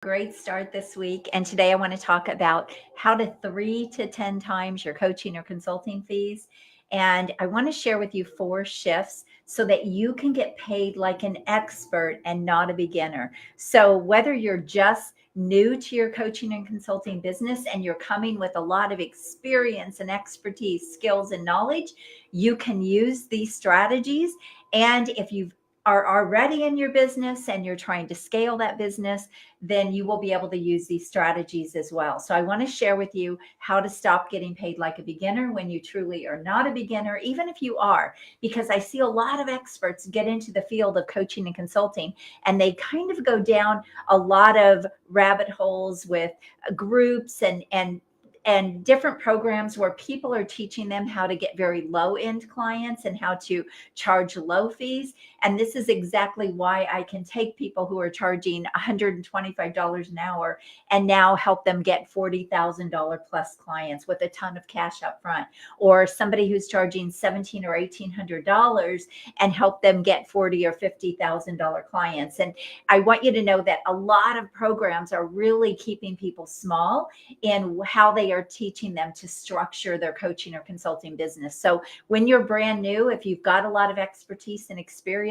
Great start this week. And today I want to talk about how to 3 to 10 times your coaching or consulting fees. And I want to share with you 4 shifts so that you can get paid like an expert and not a beginner. So, whether you're just new to your coaching and consulting business and you're coming with a lot of experience and expertise, skills, and knowledge, you can use these strategies. And if you are already in your business and you're trying to scale that business, then you will be able to use these strategies as well. So I want to share with you how to stop getting paid like a beginner when you truly are not a beginner, even if you are, because I see a lot of experts get into the field of coaching and consulting and they kind of go down a lot of rabbit holes with groups and different programs where people are teaching them how to get very low end clients and how to charge low fees. And this is exactly why I can take people who are charging $125 an hour and now help them get $40,000 plus clients with a ton of cash up front, or somebody who's charging $1,700 or $1,800 and help them get $40,000 or $50,000 clients. And I want you to know that a lot of programs are really keeping people small in how they are teaching them to structure their coaching or consulting business. So when you're brand new, if you've got a lot of expertise and experience,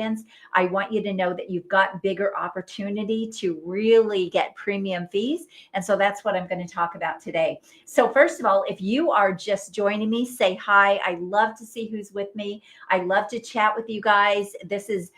I want you to know that you've got bigger opportunity to really get premium fees. And so that's what I'm going to talk about today. So first of all, if you are just joining me, say hi. I love to see who's with me. I love to chat with you guys. This is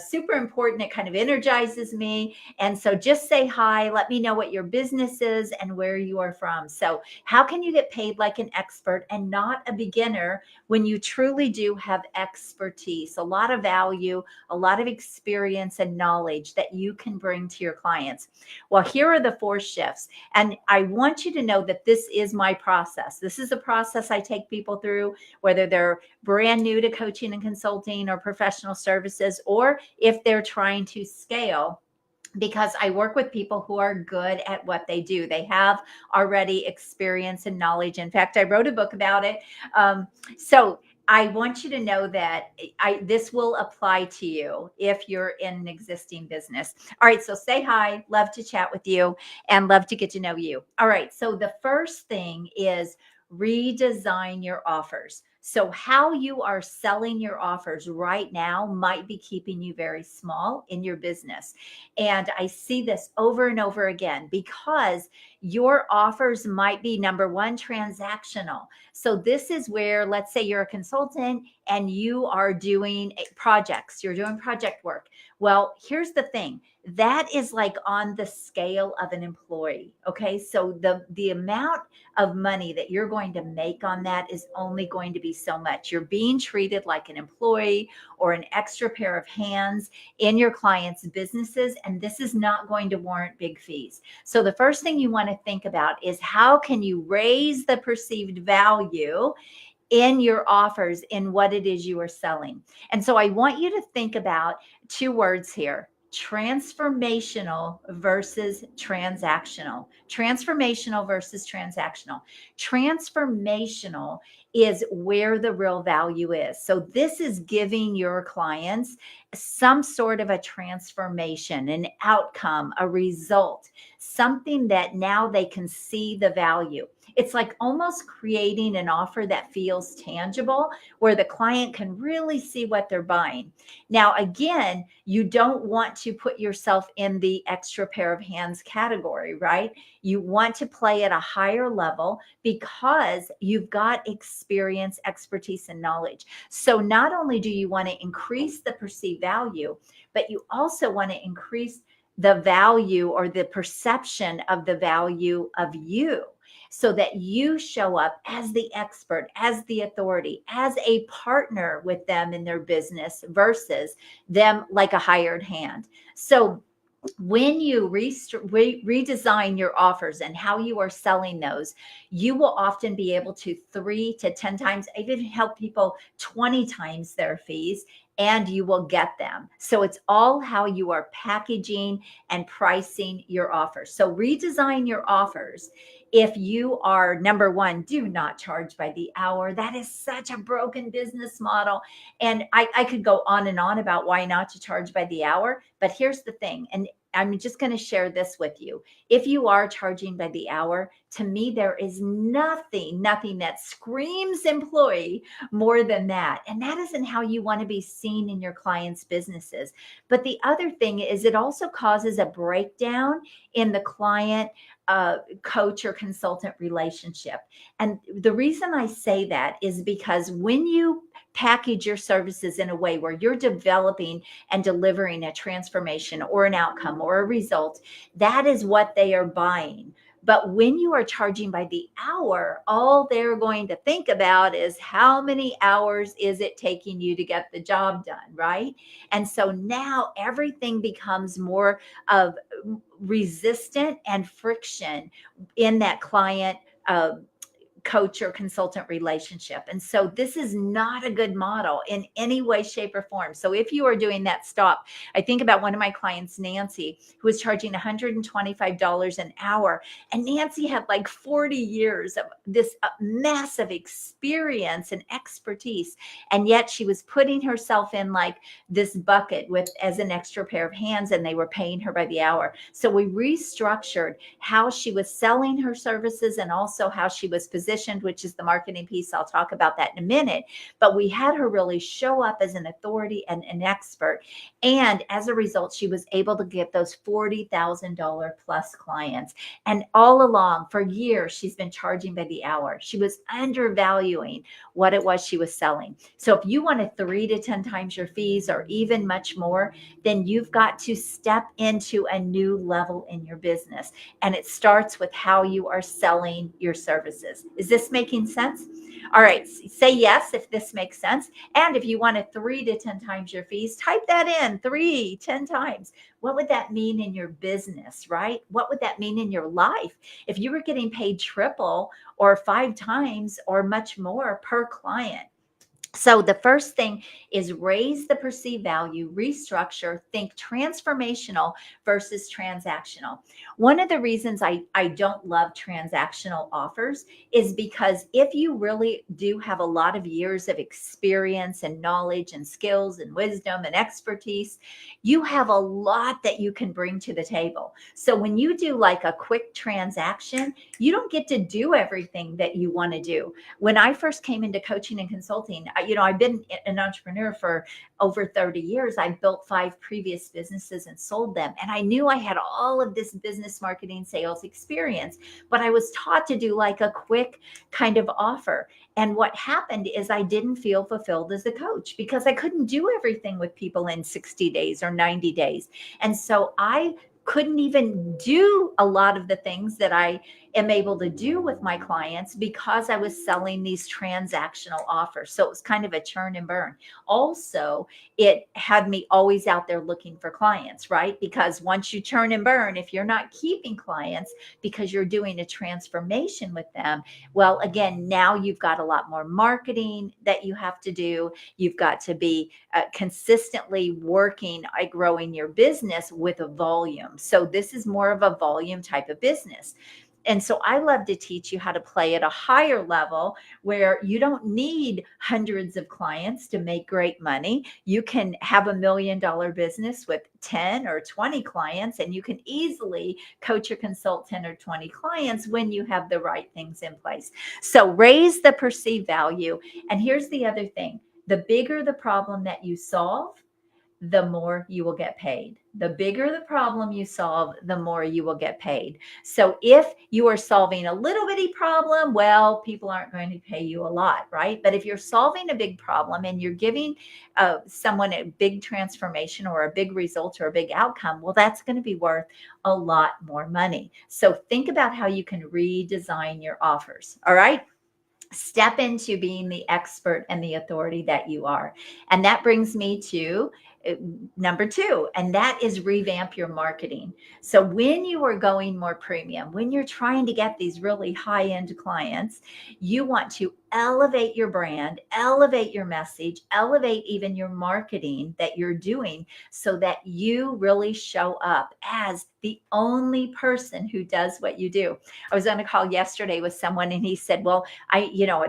super important. It kind of energizes me. And so just say hi. Let me know what your business is and where you are from. So how can you get paid like an expert and not a beginner when you truly do have expertise, a lot of value, a lot of experience and knowledge that you can bring to your clients? Well, here are the 4 shifts. And I want you to know that this is my process. This is a process I take people through, whether they're brand new to coaching and consulting or professional services, or if they're trying to scale, because I work with people who are good at what they do. They have already experience and knowledge. In fact, I wrote a book about it. So I want you to know that this will apply to you if you're in an existing business. All right, so say hi. Love to chat with you and love to get to know you. All right, so the first thing is redesign your offers. So how you are selling your offers right now might be keeping you very small in your business. And I see this over and over again because your offers might be, number one, transactional. So this is where, let's say you're a consultant and you are doing projects, you're doing project work. Well, here's the thing. That is like on the scale of an employee. Okay. So the amount of money that you're going to make on that is only going to be so much. You're being treated like an employee or an extra pair of hands in your clients' businesses, and this is not going to warrant big fees. So the first thing you want to think about is how can you raise the perceived value in your offers in what it is you are selling. And so I want you to think about 2 words here: transformational versus transactional. Transformational versus transactional. Transformational is where the real value is. So this is giving your clients some sort of a transformation, an outcome, a result, something that now they can see the value. It's like almost creating an offer that feels tangible, where the client can really see what they're buying. Now, again, you don't want to put yourself in the extra pair of hands category, right? You want to play at a higher level because you've got experience, expertise, and knowledge. So not only do you want to increase the perceived value, but you also want to increase the value or the perception of the value of you, so that you show up as the expert, as the authority, as a partner with them in their business versus them like a hired hand. So when you redesign your offers and how you are selling those, you will often be able to 3 to 10 times, even help people 20 times their fees, and you will get them. So it's all how you are packaging and pricing your offers. So redesign your offers. If you are, number one, do not charge by the hour. That is such a broken business model. And I could go on and on about why not to charge by the hour. But here's the thing. And I'm just going to share this with you. If you are charging by the hour, to me, there is nothing that screams employee more than that. And that isn't how you want to be seen in your clients' businesses. But the other thing is it also causes a breakdown in the client coach or consultant relationship. And the reason I say that is because when you package your services in a way where you're developing and delivering a transformation or an outcome or a result, that is what they are buying. But when you are charging by the hour, all they're going to think about is how many hours is it taking you to get the job done, right? And so now everything becomes more of resistant and friction in that client coach or consultant relationship. And so this is not a good model in any way, shape, or form. So if you are doing that, stop. I think about one of my clients, Nancy, who was charging $125 an hour. And Nancy had like 40 years of this massive experience and expertise. And yet she was putting herself in like this bucket with as an extra pair of hands, and they were paying her by the hour. So we restructured how she was selling her services and also how she was positioned, which is the marketing piece. I'll talk about that in a minute. But we had her really show up as an authority and an expert. And as a result, she was able to get those $40,000 plus clients. And all along, for years, she's been charging by the hour. She was undervaluing what it was she was selling. So if you want to 3 to 10 times your fees or even much more, then you've got to step into a new level in your business. And it starts with how you are selling your services. Is this making sense? All right, say yes if this makes sense. And if you want to 3 to 10 times your fees, type that in 3, 10 times. What would that mean in your business, right? What would that mean in your life? If you were getting paid triple or 5 times or much more per client. So the first thing is raise the perceived value, restructure, think transformational versus transactional. One of the reasons I don't love transactional offers is because if you really do have a lot of years of experience and knowledge and skills and wisdom and expertise, you have a lot that you can bring to the table. So when you do like a quick transaction, you don't get to do everything that you want to do. When I first came into coaching and consulting, I've been an entrepreneur for over 30 years. I built 5 previous businesses and sold them. And I knew I had all of this business marketing sales experience, but I was taught to do like a quick kind of offer. And what happened is I didn't feel fulfilled as a coach because I couldn't do everything with people in 60 days or 90 days. And so I couldn't even do a lot of the things that I am able to do with my clients because I was selling these transactional offers. So it was kind of a churn and burn. Also, it had me always out there looking for clients, right? Because once you churn and burn, if you're not keeping clients because you're doing a transformation with them, well, again, now you've got a lot more marketing that you have to do. You've got to be consistently working at growing your business with a volume. So this is more of a volume type of business. And so I love to teach you how to play at a higher level where you don't need hundreds of clients to make great money. You can have $1 million business with 10 or 20 clients, and you can easily coach or consult 10 or 20 clients when you have the right things in place. So raise the perceived value. And here's the other thing. The bigger the problem that you solve, the more you will get paid. The bigger the problem you solve, the more you will get paid. So if you are solving a little bitty problem, well, people aren't going to pay you a lot, right? But if you're solving a big problem and you're giving someone a big transformation or a big result or a big outcome, well, that's going to be worth a lot more money. So think about how you can redesign your offers. All right. Step into being the expert and the authority that you are. And that brings me to number 2, and that is revamp your marketing. So when you are going more premium, when you're trying to get these really high-end clients, you want to elevate your brand, elevate your message, elevate even your marketing that you're doing so that you really show up as the only person who does what you do. I was on a call yesterday with someone and he said, well,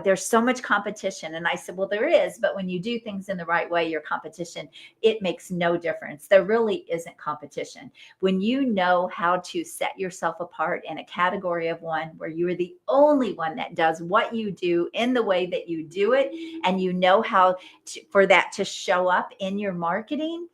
there's so much competition. And I said, well, there is, but when you do things in the right way, your competition, it makes no difference. There really isn't competition. When you know how to set yourself apart in a category of one where you are the only one that does what you do in the way that you do it, and you know how for that to show up in your marketing,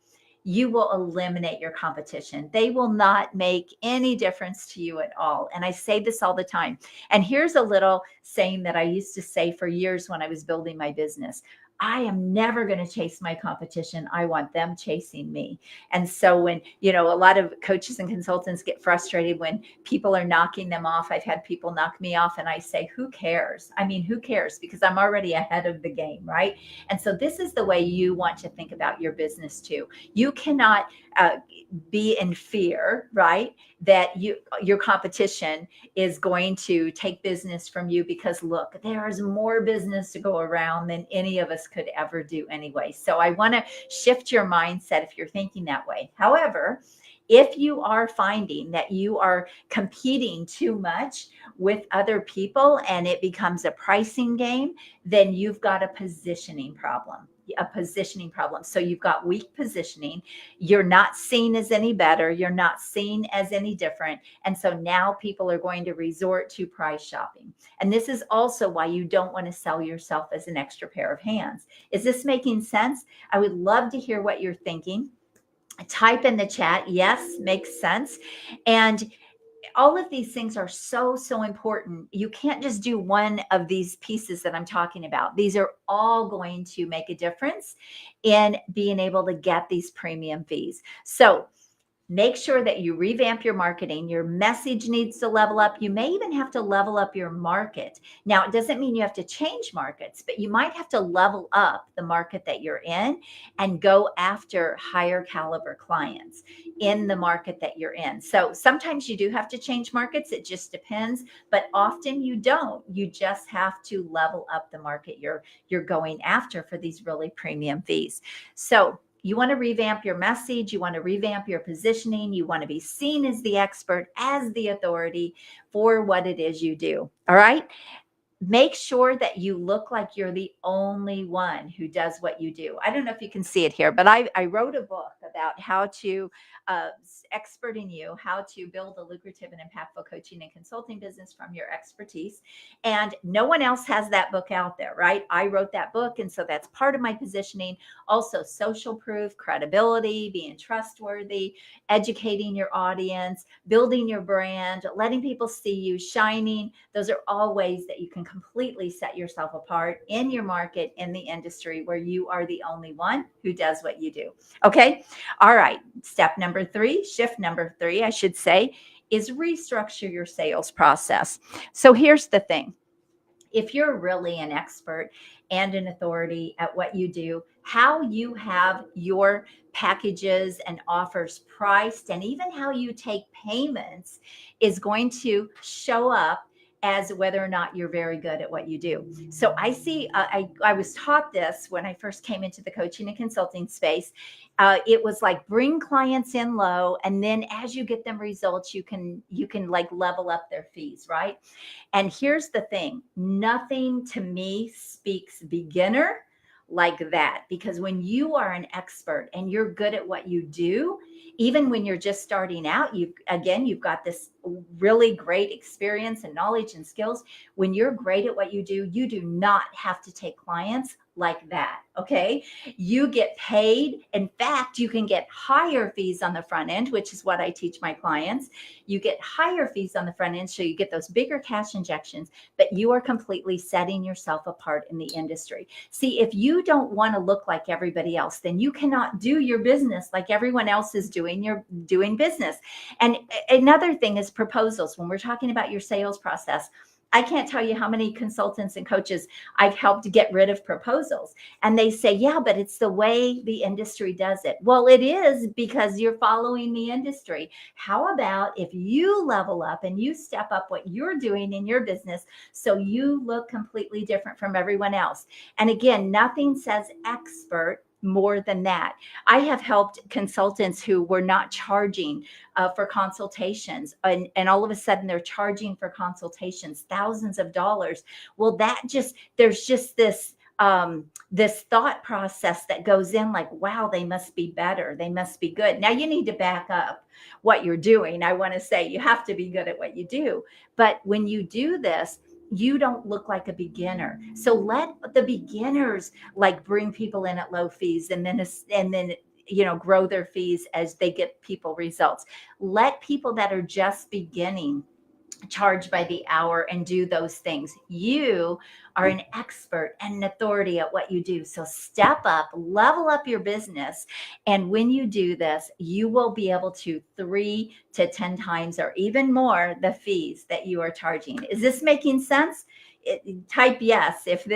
you will eliminate your competition. They will not make any difference to you at all. And I say this all the time. And here's a little saying that I used to say for years when I was building my business. I am never going to chase my competition. I want them chasing me. And so when, a lot of coaches and consultants get frustrated when people are knocking them off. I've had people knock me off and I say, who cares? I mean, who cares? Because I'm already ahead of the game, right? And so this is the way you want to think about your business too. You cannot be in fear, right? That your competition is going to take business from you, because look, there is more business to go around than any of us could ever do anyway. So I want to shift your mindset if you're thinking that way. However, if you are finding that you are competing too much with other people and it becomes a pricing game, then you've got a positioning problem. So you've got weak positioning. You're not seen as any better. You're not seen as any different. And so now people are going to resort to price shopping. And this is also why you don't want to sell yourself as an extra pair of hands. Is this making sense? I would love to hear what you're thinking. Type in the chat, yes, makes sense. And all of these things are so, so important. You can't just do one of these pieces that I'm talking about. These are all going to make a difference in being able to get these premium fees. So make sure that you revamp your marketing. Your message needs to level up. You may even have to level up your market. Now, it doesn't mean you have to change markets, but you might have to level up the market that you're in and go after higher caliber clients in the market that you're in. So sometimes you do have to change markets. It just depends, but often you don't. You just have to level up the market you're going after for these really premium fees. So you want to revamp your message. You want to revamp your positioning. You want to be seen as the expert, as the authority for what it is you do. All right. Make sure that you look like you're the only one who does what you do. I don't know if you can see it here, but I wrote a book about how to expert in you, how to build a lucrative and impactful coaching and consulting business from your expertise. And no one else has that book out there, right? I wrote that book. And so that's part of my positioning. Also, social proof, credibility, being trustworthy, educating your audience, building your brand, letting people see you shining. Those are all ways that you can completely set yourself apart in your market, in the industry where you are the only one who does what you do. Okay. All right. Shift number three, I should say, is restructure your sales process. So here's the thing. If you're really an expert and an authority at what you do, how you have your packages and offers priced, and even how you take payments is going to show up as whether or not you're very good at what you do. So I see, I was taught this when I first came into the coaching and consulting space. It was like, bring clients in low, and then as you get them results, you can like level up their fees, right? And here's the thing, nothing to me speaks beginner like that, because when you are an expert and you're good at what you do, even when you're just starting out, you've got this really great experience and knowledge and skills. When you're great at what you do not have to take clients like that. Okay. You get paid. In fact, you can get higher fees on the front end, which is what I teach my clients. You get higher fees on the front end. So you get those bigger cash injections, but you are completely setting yourself apart in the industry. See, if you don't want to look like everybody else, then you cannot do your business like everyone else is doing. You're doing business. And another thing is proposals. When we're talking about your sales process, I can't tell you how many consultants and coaches I've helped get rid of proposals. And they say, yeah, but it's the way the industry does it. Well, it is, because you're following the industry. How about if you level up and you step up what you're doing in your business so you look completely different from everyone else? And again, nothing says expert more than that. I have helped consultants who were not charging for consultations, and all of a sudden they're charging for consultations thousands of dollars. Well, there's just this this thought process that goes in like, wow, they must be better. They must be good. Now you need to back up what you're doing. I want to say you have to be good at what you do. But when you do this, you don't look like a beginner. So let the beginners like bring people in at low fees and then grow their fees as they get people results. Let people that are just beginning charge by the hour and do those things. You are an expert and an authority at what you do. So step up, level up your business. And when you do this, you will be able to 3 to 10 times or even more the fees that you are charging. Is this making sense? Type yes if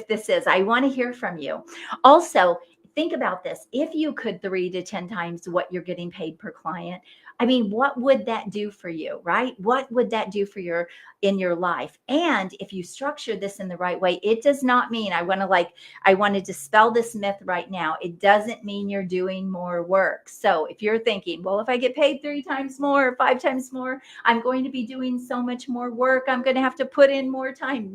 this is. I want to hear from you. Also, think about this. If you could 3 to 10 times what you're getting paid per client, I mean, what would that do for you, right? What would that do for in your life? And if you structure this in the right way, it does not mean I want to dispel this myth right now. It doesn't mean you're doing more work. So if you're thinking, well, if I get paid 3 times more or 5 times more, I'm going to be doing so much more work. I'm going to have to put in more time.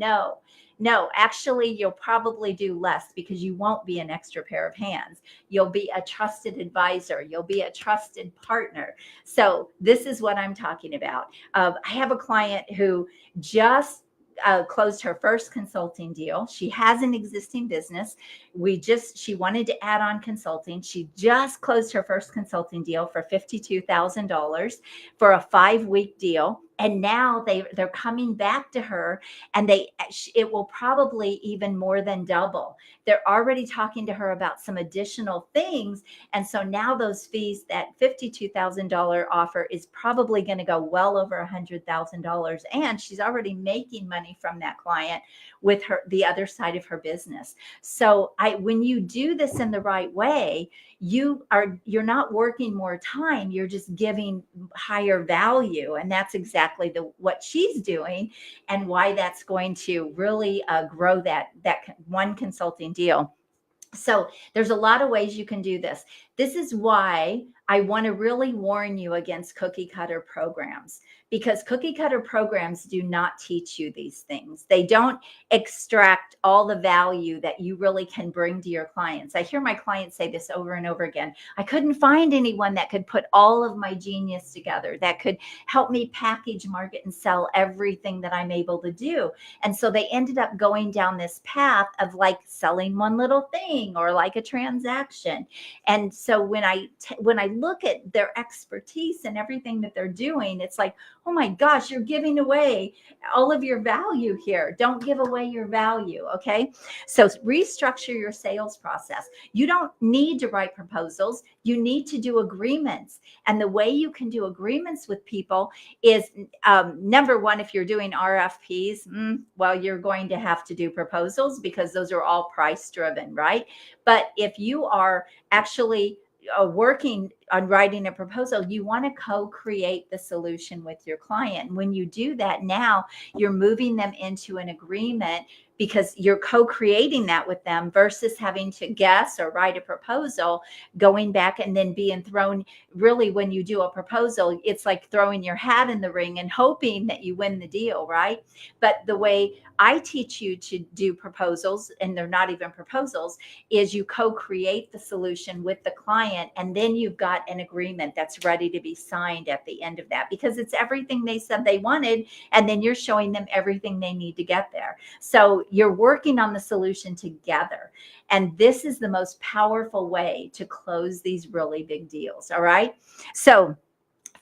No, actually, you'll probably do less because you won't be an extra pair of hands. You'll be a trusted advisor. You'll be a trusted partner. So this is what I'm talking about. I have a client who just closed her first consulting deal. She has an existing business. She wanted to add on consulting. She just closed her first consulting deal for $52,000 for a 5-week deal. And now they're coming back to her, and it will probably even more than double. They're already talking to her about some additional things. And so now those fees, that $52,000 offer is probably going to go well over $100,000. And she's already making money from that client with the other side of her business. So when you do this in the right way, you're not working more time, you're just giving higher value. And that's exactly what she's doing, and why that's going to really grow that one consulting deal. So there's a lot of ways you can do this. This is why I want to really warn you against cookie cutter programs, because cookie cutter programs do not teach you these things. They don't extract all the value that you really can bring to your clients. I hear my clients say this over and over again. I couldn't find anyone that could put all of my genius together, that could help me package, market, and sell everything that I'm able to do. And so they ended up going down this path of like selling one little thing or like a transaction. And so when I look at their expertise and everything that they're doing, it's like, oh my gosh, you're giving away all of your value here. Don't give away your value. Okay. So restructure your sales process. You don't need to write proposals. You need to do agreements. And the way you can do agreements with people is number one, if you're doing RFPs, well, you're going to have to do proposals because those are all price driven, right? But if you are actually working on writing a proposal, you want to co-create the solution with your client. And when you do that, now you're moving them into an agreement because you're co-creating that with them versus having to guess or write a proposal, going back and then being thrown. Really, when you do a proposal, it's like throwing your hat in the ring and hoping that you win the deal, right? But the way I teach you to do proposals, and they're not even proposals, is you co-create the solution with the client, and then you've got an agreement that's ready to be signed at the end of that, because it's everything they said they wanted, and then you're showing them everything they need to get there. So you're working on the solution together. And this is the most powerful way to close these really big deals. All right. So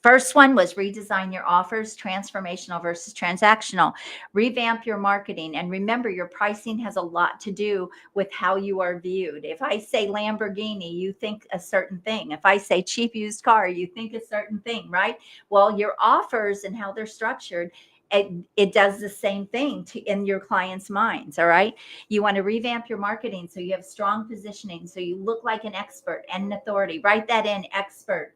first one was redesign your offers, transformational versus transactional. Revamp your marketing. And remember, your pricing has a lot to do with how you are viewed. If I say Lamborghini, you think a certain thing. If I say cheap used car, you think a certain thing, right? Well, your offers and how they're structured, it does the same thing in your clients' minds. All right. You want to revamp your marketing so you have strong positioning, so you look like an expert and an authority. Write that in, expert.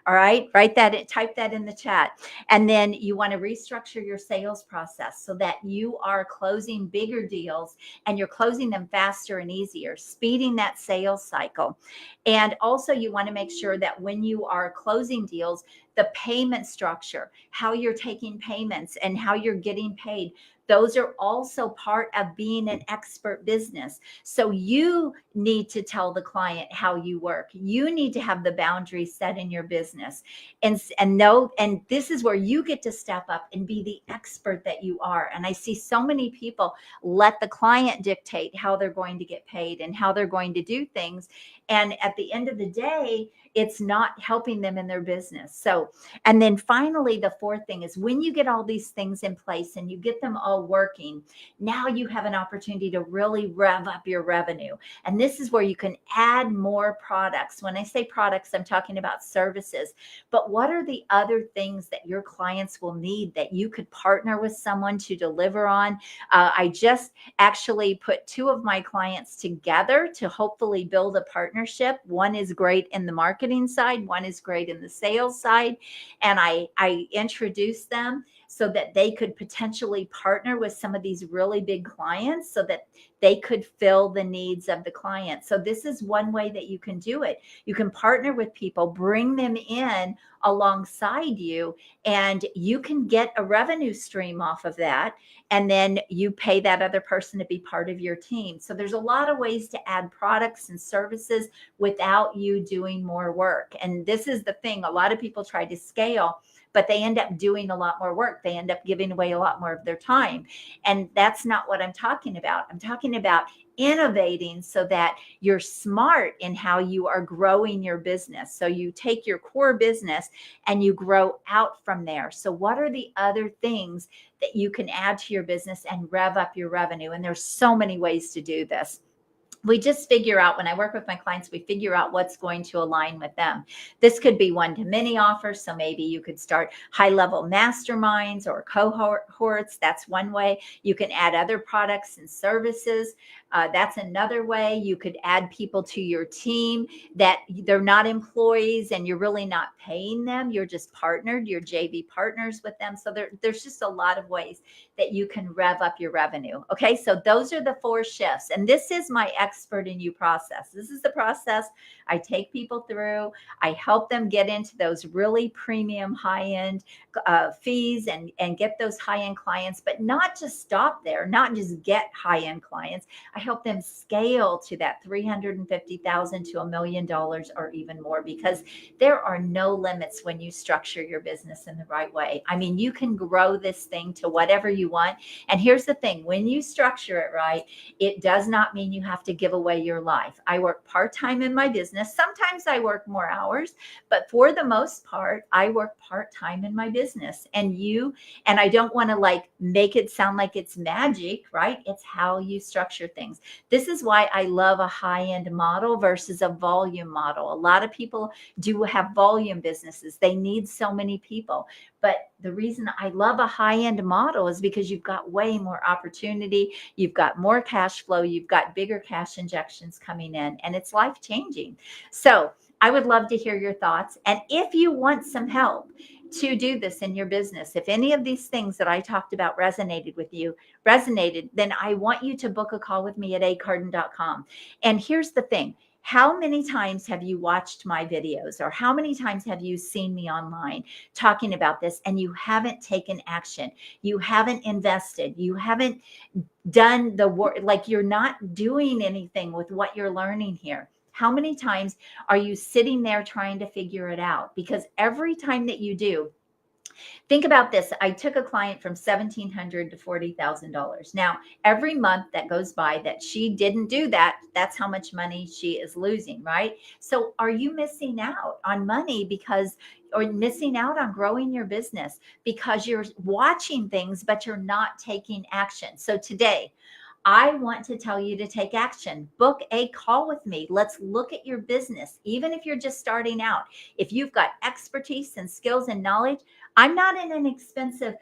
All right. Write that, type that in the chat. And then you want to restructure your sales process so that you are closing bigger deals and you're closing them faster and easier, speeding that sales cycle. And also you want to make sure that when you are closing deals, the payment structure, how you're taking payments and how you're getting paid. Those are also part of being an expert business. So you need to tell the client how you work. You need to have the boundaries set in your business, and know, and this is where you get to step up and be the expert that you are. And I see so many people let the client dictate how they're going to get paid and how they're going to do things. And at the end of the day, it's not helping them in their business. So, and then finally, the fourth thing is when you get all these things in place and you get them all working, now you have an opportunity to really rev up your revenue. And this is where you can add more products. When I say products, I'm talking about services. But what are the other things that your clients will need that you could partner with someone to deliver on? I just actually put two of my clients together to hopefully build a partnership. One is great in the marketing side, one is great in the sales side. And I introduced them so that they could potentially partner with some of these really big clients so that they could fill the needs of the client. So this is one way that you can do it. You can partner with people, bring them in alongside you, and you can get a revenue stream off of that. And then you pay that other person to be part of your team. So there's a lot of ways to add products and services without you doing more work. And this is the thing. A lot of people try to scale, but they end up doing a lot more work. They end up giving away a lot more of their time. And that's not what I'm talking about. I'm talking about innovating so that you're smart in how you are growing your business. So you take your core business and you grow out from there. So what are the other things that you can add to your business and rev up your revenue? And there's so many ways to do this. We just figure out, when I work with my clients, we figure out what's going to align with them. This could be one-to-many offers. So maybe you could start high-level masterminds or cohorts. That's one way. You can add other products and services. That's another way. You could add people to your team that they're not employees and you're really not paying them. You're just partnered. You're JV partners with them. So there's just a lot of ways that you can rev up your revenue. Okay, so those are the 4 shifts. And this is my expert in you process. This is the process I take people through. I help them get into those really premium high-end fees and get those high-end clients, but not just stop there, not just get high-end clients. I help them scale to that $350,000 to $1 million or even more, because there are no limits when you structure your business in the right way. I mean, you can grow this thing to whatever you want. And here's the thing, when you structure it right, it does not mean you have to give away your life. I work part-time in my business. Sometimes I work more hours, but for the most part, I work part-time in my business. And I don't want to like make it sound like it's magic, right? It's how you structure things. This is why I love a high-end model versus a volume model. A lot of people do have volume businesses. They need so many people. But the reason I love a high-end model is because you've got way more opportunity. You've got more cash flow. You've got bigger cash injections coming in, and it's life-changing. So I would love to hear your thoughts. And if you want some help to do this in your business, if any of these things that I talked about resonated, then I want you to book a call with me at acarden.com. And here's the thing. How many times have you watched my videos, or how many times have you seen me online talking about this and you haven't taken action? You haven't invested. You haven't done the work. Like, you're not doing anything with what you're learning here. How many times are you sitting there trying to figure it out? Because every time that you do, think about this. I took a client from $1,700 to $40,000. Now, every month that goes by that she didn't do that, that's how much money she is losing, right? So are you missing out on money or missing out on growing your business because you're watching things, but you're not taking action? So today, I want to tell you to take action. Book a call with me. Let's look at your business. Even if you're just starting out, if you've got expertise and skills and knowledge, I'm not in an expensive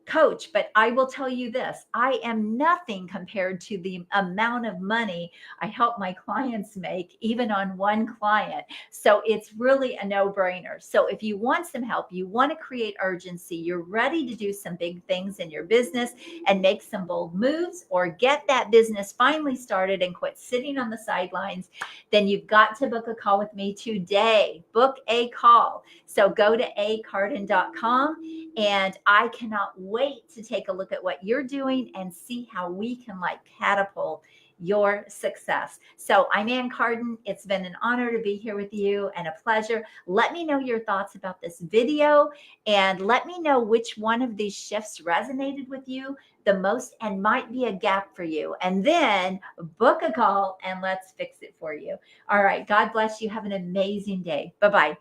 coach, but I will tell you this, I am nothing compared to the amount of money I help my clients make, even on one client. So it's really a no-brainer. So if you want some help, you want to create urgency, you're ready to do some big things in your business and make some bold moves, or get that business finally started and quit sitting on the sidelines, then you've got to book a call with me today. Book a call. So go to acardin.com, and I cannot wait to take a look at what you're doing and see how we can like catapult your success. So I'm Ann Cardin. It's been an honor to be here with you and a pleasure. Let me know your thoughts about this video, and let me know which one of these shifts resonated with you the most and might be a gap for you. And then book a call and let's fix it for you. All right. God bless you. Have an amazing day. Bye-bye.